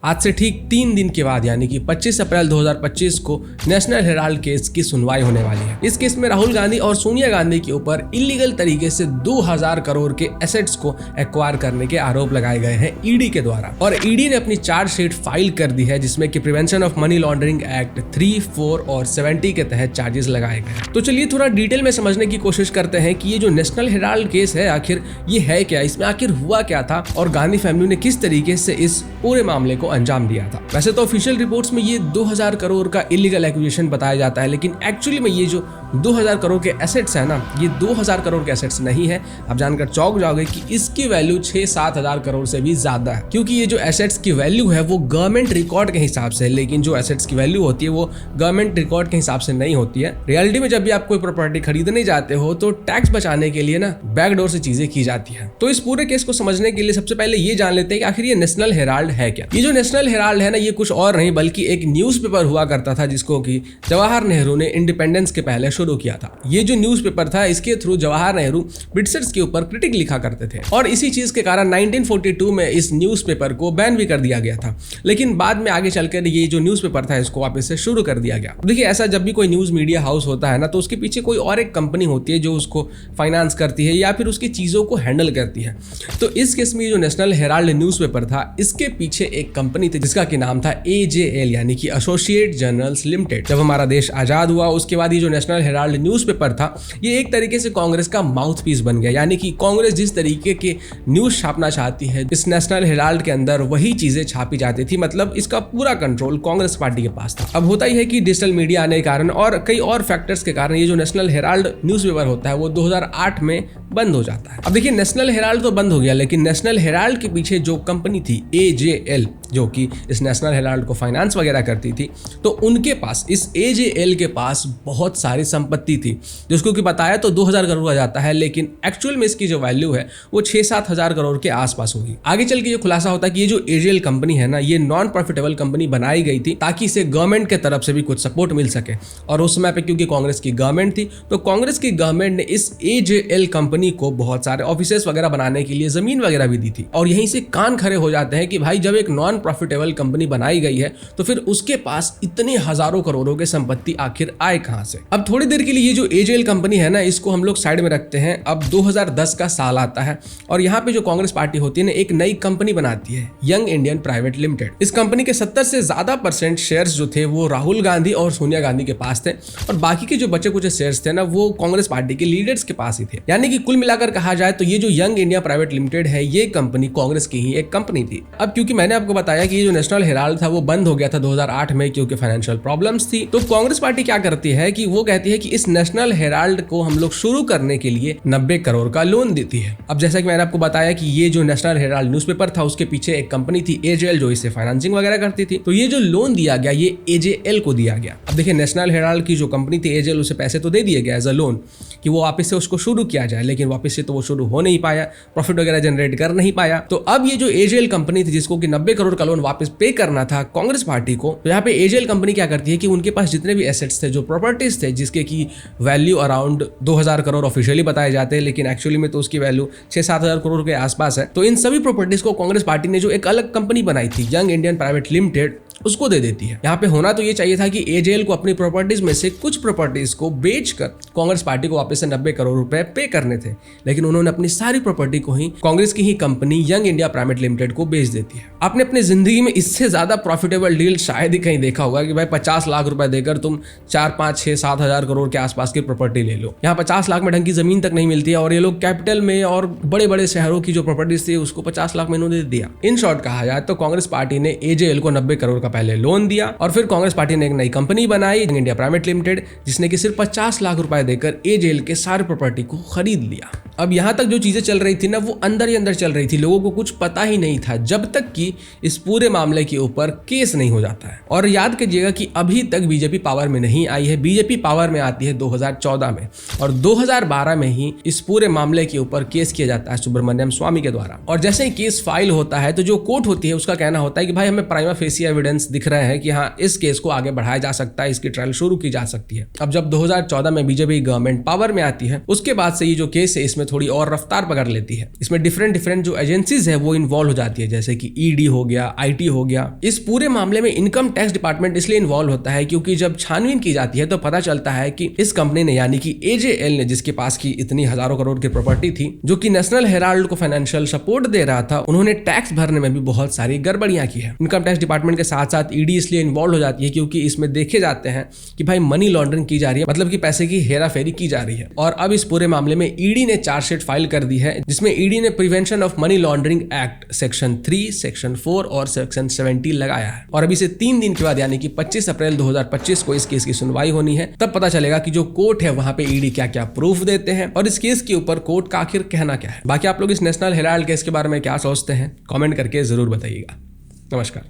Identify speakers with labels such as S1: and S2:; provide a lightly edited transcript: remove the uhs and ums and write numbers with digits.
S1: आज से ठीक 3 दिन के बाद यानी कि 25 अप्रैल 2025 को नेशनल हेराल्ड केस की सुनवाई होने वाली है। इस केस में राहुल गांधी और सोनिया गांधी के ऊपर इलीगल तरीके से 2000 करोड़ के एसेट्स को एक्वायर करने के आरोप लगाए गए हैं ईडी के द्वारा, और ईडी ने अपनी चार्जशीट फाइल कर दी है जिसमें कि prevention of money laundering act 3, 4 और 70 के तहत चार्जेस लगाए गए। तो चलिए थोड़ा डिटेल में समझने की कोशिश करते हैं कि ये जो नेशनल हेराल्ड केस है आखिर ये है क्या, इसमें आखिर हुआ क्या था और गांधी फैमिली ने किस तरीके से इस पूरे मामले को अंजाम दिया था। वैसे तो ऑफिशियल रिपोर्ट्स में ये 2000 करोड़ का इलीगल एक्विजिशन बताया जाता है, लेकिन एक्चुअली में ये जो 2000 करोड़ के एसेट्स है ना, ये 2000 करोड़ के एसेट्स नहीं है। आप जानकर चौंक जाओगे कि इसकी वैल्यू 6-7 हजार करोड़ से भी ज्यादा है, क्योंकि ये जो एसेट्स की वैल्यू है वो गवर्नमेंट रिकॉर्ड के हिसाब से है, लेकिन जो एसेट्स की वैल्यू होती है वो गवर्नमेंट रिकॉर्ड के हिसाब से नहीं होती है। रियलिटी में जब भी आप कोई प्रॉपर्टी खरीदने जाते हो तो टैक्स बचाने के लिए ना बैकडोर से चीजें की जाती है। तो इस पूरे केस को समझने के लिए सबसे पहले ये जान लेते हैं कि आखिर ये नेशनल हेराल्ड है क्या। ये जो नेशनल हेराल्ड है ना, ये कुछ और नहीं बल्कि एक न्यूज़पेपर हुआ करता था जिसको कि जवाहर नेहरू ने इंडिपेंडेंस के पहले शुरू किया था। ये जो न्यूज़पेपर था इसके थ्रू जवाहर नेहरू ब्रिटिशर्स के ऊपर क्रिटिक लिखा करते थे, और इसी चीज के कारण 1942 में इस न्यूज़पेपर को बैन भी कर दिया गया था। लेकिन बाद में आगे चलकर ये जो न्यूज़पेपर था इसको वापस से शुरू कर दिया गया। देखिए ऐसा जब भी कोई न्यूज मीडिया हाउस होता है ना, तो उसके पीछे कोई और एक कंपनी होती है जो उसको फाइनेंस करती है या फिर उसकी चीजों को हैंडल करती है। तो इस केस में जो नेशनल हेराल्ड न्यूज़पेपर था इसके पीछे एक कंपनी थी जिसका की नाम था AJL यानी कि एसोसिएट जर्नल्स लिमिटेड। जब हमारा देश आजाद हुआ उसके बाद ये जो नेशनल हेराल्ड न्यूज़पेपर था ये एक तरीके से कांग्रेस का माउथ पीस बन गया, यानी कि कांग्रेस जिस तरीके के न्यूज छापना चाहती है इस नेशनल हेराल्ड के अंदर वही चीजें छापी जाती थी। मतलब इसका पूरा कंट्रोल कांग्रेस पार्टी के पास था। अब होता ही है कि डिजिटल मीडिया आने के कारण और कई और फैक्टर्स के कारण ये जो नेशनल हेराल्ड न्यूज़पेपर होता है वो 2008 में बंद हो जाता है। अब देखिए नेशनल हेराल्ड तो बंद हो गया, लेकिन नेशनल हेराल्ड के पीछे जो कंपनी थी AJL जो कि इस नेशनल हेराल्ड को फाइनेंस वगैरह करती थी, तो उनके पास इस AJL के पास बहुत सारी संपत्ति थी जिसको कि बताया तो 2000 करोड़ आ जाता है, लेकिन एक्चुअल में इसकी जो वैल्यू है वो 6-7 हजार करोड़ के आसपास होगी। आगे चल के ये खुलासा होता है कि ये जो AJL कंपनी है ना, ये नॉन प्रॉफिटेबल कंपनी बनाई गई थी ताकि इसे गवर्नमेंट के तरफ से भी कुछ सपोर्ट मिल सके। और उस समय पे क्योंकि कांग्रेस की गवर्नमेंट थी तो कांग्रेस की गवर्नमेंट ने इस AJL कंपनी को बहुत सारे ऑफिसेस वगैरह बनाने के लिए जमीन वगैरह भी दी थी। और यहीं से कान खड़े हो जाते हैं कि भाई जब एक नॉन प्रॉफिटेबल कंपनी बनाई गई है तो फिर उसके पास इतने हजारों करोड़ों के संपत्ति आखिर आए कहां से। अब थोड़ी देर के लिए ये जो AJL कंपनी है ना इसको हम लोग साइड में रखते हैं। अब 2010 का साल आता है और यहाँ पे जो कांग्रेस पार्टी होती है ना एक नई कंपनी बनाती है यंग इंडियन प्राइवेट लिमिटेड। इस कंपनी के 70 से ज्यादा % शेयर्स जो थे वो राहुल गांधी और सोनिया गांधी के पास थे, और बाकी के जो बचे कुछ शेयर्स थे ना वो कांग्रेस पार्टी के लीडर्स के पास ही थे। यानी कि कुल मिलाकर कहा जाए तो ये जो यंग इंडिया प्राइवेट लिमिटेड है ये कंपनी कांग्रेस की ही एक कंपनी थी। अब क्योंकि मैंने आपको बताया कि ये जो नेशनल हेराल्ड था वो बंद हो गया था 2008 में क्योंकि फाइनेंशियल प्रॉब्लम्स थी, तो कांग्रेस पार्टी क्या करती है कि वो कहती है कि इस नेशनल हेराल्ड को हम लोग शुरू करने के लिए 90 करोड़ का लोन देती है। अब जैसा कि मैंने आपको बताया कि ये जो नेशनल हेराल्ड न्यूज़पेपर था उसके पीछे एक कंपनी थी AJL जो इसे फाइनेंसिंग वगैरह करती थी, तो ये जो लोन दिया गया ये AJL को दिया गया। अब देखिए नेशनल हेराल्ड की जो कंपनी थी AJL उसे पैसे तो दे दिए गए एज अ लोन कि वो वापस से उसको शुरू किया जाए, लेकिन वापस से तो वो शुरू हो नहीं पाया, प्रॉफिट वगैरह जनरेट कर नहीं पाया। तो अब ये जो AJL कंपनी थी जिसको कि 90 करोड़ का लोन वापस पे करना था कांग्रेस पार्टी को, तो यहाँ पे AJL कंपनी क्या करती है कि उनके पास जितने भी एसेट्स थे, जो प्रॉपर्टीज थे जिसके की वैल्यू अराउंड 2000 करोड़ ऑफिशियली बताए जाते हैं, लेकिन एक्चुअली में तो उसकी वैल्यू 6-7 हजार करोड़ के आसपास है, तो इन सभी प्रॉपर्टीज को कांग्रेस पार्टी ने जो एक अलग कंपनी बनाई थी यंग इंडियन प्राइवेट लिमिटेड उसको दे देती है। यहाँ पे होना तो ये चाहिए था कि AJL को अपनी प्रॉपर्टीज में से कुछ प्रॉपर्टीज को बेचकर कांग्रेस पार्टी को वापस से 90 करोड़ रुपए पे करने थे, लेकिन उन्होंने अपनी सारी प्रॉपर्टी को ही कांग्रेस की ही company Young India private limited को बेच देती है। आपने अपनी जिंदगी में इससे ज्यादा प्रॉफिटेबल डील शायद ही कहीं देखा होगा कि भाई 50 लाख रुपए देकर तुम 4-5-6-7 हजार करोड़ के आसपास की प्रॉपर्टी ले लो। यहाँ 50 लाख में ढंग की जमीन तक नहीं मिलती है, और ये लोग कैपिटल में और बड़े बड़े शहरों की जो प्रॉपर्टीज थी उसको 50 लाख में इन्होंने दे दिया। इन शॉर्ट कहा जाए तो कांग्रेस पार्टी ने AJL को 90 करोड़ का पहले लोन दिया और फिर कांग्रेस पार्टी ने एक नई कंपनी बनाई इंडिया प्राइवेट लिमिटेड जिसने कि सिर्फ 50 लाख रुपए देकर AJL के सारे प्रॉपर्टी को खरीद लिया। अब यहाँ तक जो चीजें चल रही थी ना वो अंदर ही अंदर चल रही थी, लोगों को कुछ पता ही नहीं था जब तक कि इस पूरे मामले के ऊपर केस नहीं हो जाता है। और याद कीजिएगा कि अभी तक बीजेपी पावर में नहीं आई है, बीजेपी पावर में आती है 2014 में, और 2012 में ही इस पूरे मामले के ऊपर केस किया जाता है सुब्रमण्यम स्वामी के द्वारा। और जैसे ही केस फाइल होता है तो जो कोर्ट होती है उसका कहना होता है कि भाई हमें प्राइमा फेसी एविडेंस एविडेंस दिख रहे हैं कि हाँ, इस केस को आगे बढ़ाया जा सकता है, इसकी ट्रायल शुरू की जा सकती है। अब जब 2014 में बीजेपी गवर्नमेंट पावर में आती है, उसके बाद से ये जो केस है इसमें थोड़ी और रफ्तार पकड़ लेती है। इसमें डिफरेंट जो एजेंसीज है वो इन्वॉल्व हो जाती है, जैसे कि ईडी हो गया, आईटी हो गया। इस पूरे मामले में इनकम टैक्स डिपार्टमेंट इसलिए इन्वॉल्व होता है क्योंकि जब छानबीन की जाती है तो पता चलता है कि इस कंपनी ने यानी कि एजेएल ने, जिसके पास की इतनी हजारों करोड़ की प्रॉपर्टी थी, जो कि नेशनल हेराल्ड को फाइनेंशियल सपोर्ट दे रहा था, उन्होंने टैक्स भरने में भी बहुत सारी गड़बड़ियां की है। इनकम टैक्स डिपार्टमेंट के साथ साथ ईडी इसलिए इन्वॉल्व हो जाती है क्योंकि इसमें देखे जाते हैं कि भाई मनी लॉन्ड्रिंग की जा रही है, मतलब कि पैसे की हेरा फेरी की जा रही है। और अब इस पूरे मामले में ईडी ने चार्जशीट फाइल कर दी है, जिसमें ईडी ने prevention of money laundering act section 3, section 4 और सेक्शन 70 लगाया है। और अभी से 3 दिन के बाद यानी कि 25 अप्रैल 2025 को इस केस की सुनवाई होनी है। तब पता चलेगा कि जो कोर्ट है वहां पे ईडी क्या क्या प्रूफ देते हैं और इस केस के ऊपर कोर्ट का आखिर कहना क्या है। बाकी आप लोग इस नेशनल हेराल्ड केस के बारे में क्या सोचते हैं, कमेंट करके जरूर बताइएगा। नमस्कार।